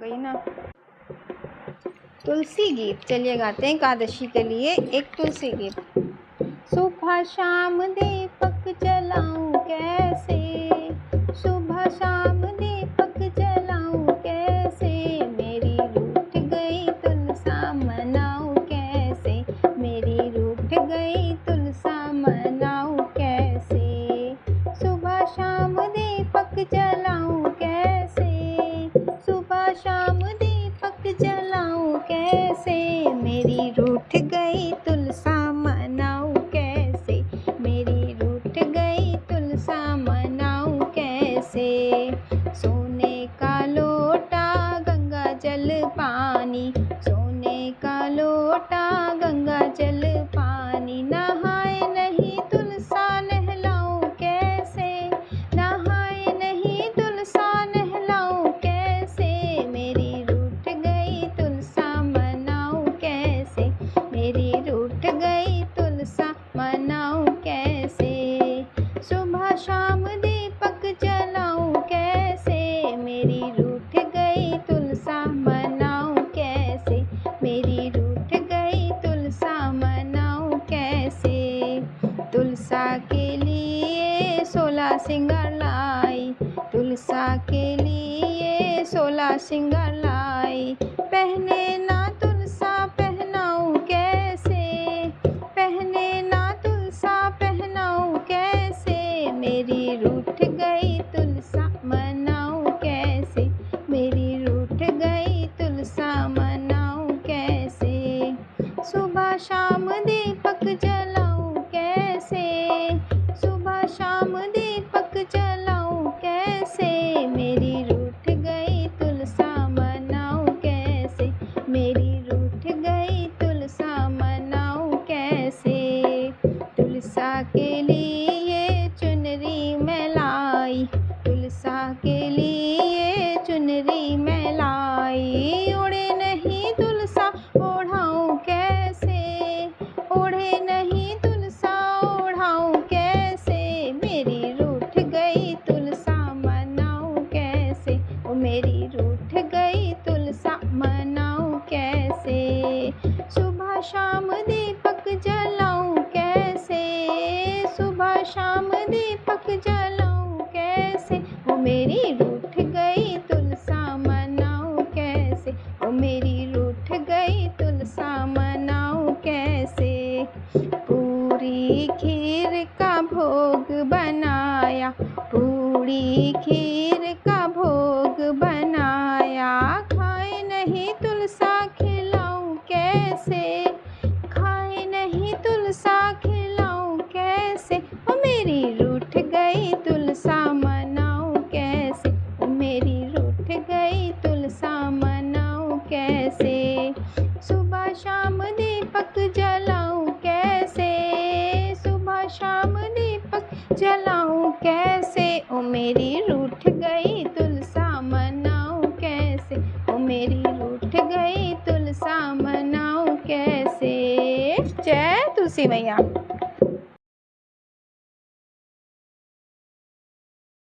गई ना। तुलसी गीत, चलिए गाते हैं एकादशी के लिए एक तुलसी गीत। सुबह शाम दीपक जलाऊं कैसे, सुबह शाम दीपक जलाऊं कैसे, मेरी रूठ गई तुलसा मनाऊं कैसे, मेरी रूठ गई तुलसा मनाऊं कैसे। सुबह शाम दीपक जलाऊं कैसे, सुबह शाम दीपक जलाऊं कैसे, मेरी रूठ गई तुलसा मनाऊं कैसे, मेरी रूठ गई तुलसा मनाऊं कैसे। सोने का लोटा गंगा जल पानी, सोने का लोटा गंगा जल पानी, नहाए नहीं तुलसा नहलाऊं कैसे, नहाए नहीं तुलसा नहलाऊं कैसे, मेरी रूठ गई तुलसा मनाऊं कैसे, मेरी रूठ गई तुलसा मनाऊं कैसे। सुबह शाम दीपक जलाऊं कैसे, मेरी रूठ गई तुलसा मनाऊं कैसे, मेरी रूठ गई तुलसा मनाऊं कैसे। तुलसा के लिए 16 सिंगार लाई, तुलसा के लिए 16 सिंगार लाई, पहने ना तुलसा पहनाऊं कैसे, पहने ना तुलसा पहनाऊं कैसे, मेरी रूठ गई तुलसा मनाऊं कैसे, मेरी रूठ गई तुलसा मनाऊं कैसे। सुबह शाम दीपक जलाऊं कैसे, सुबह शाम दीपक जलाऊं कैसे, मेरी रूठ गई तुलसा मनाऊं कैसे, मेरी रूठ गई तुलसा मनाऊं कैसे। तुलसा के लिए चुनरी मैं लाई, तुलसा के लिए चुनरी मैं लाई, ओढ़े नहीं तुलसा ओढ़ाऊं कैसे, ओढ़े नहीं तुलसा ओढ़ाऊं कैसे, मेरी रूठ गई तुलसा मनाऊं कैसे, ओ मेरी रूठ गई तुलसा मनाऊं कैसे। सुबह शाम दीपक जलाऊं कैसे, सुबह शाम दीपक जलाऊं कैसे, ओ मेरी रूठ गई तुलसा मनाऊं कैसे, ओ मेरी रूठ गई तुलसा मनाऊं कैसे। पूरी खीर का भोग बनाया, पूरी खीर का भोग बनाया, खाए नहीं तुलसा खिलाऊं कैसे, खाए नहीं तुलसा खिलाऊं कैसे, ओ मेरी रूठ गई तुलसा मनाऊं कैसे, ओ मेरी रूठ गई तुलसा मनाऊं कैसे। सुबह शाम दीपक जलाऊं कैसे, सुबह शाम दीपक जलाऊं कैसे, ओ मेरी रूठ गई तुलसा मनाऊं कैसे, ओ मेरी रूठ गई तुलसा मनाऊं कैसे। जय तुलसी मैया।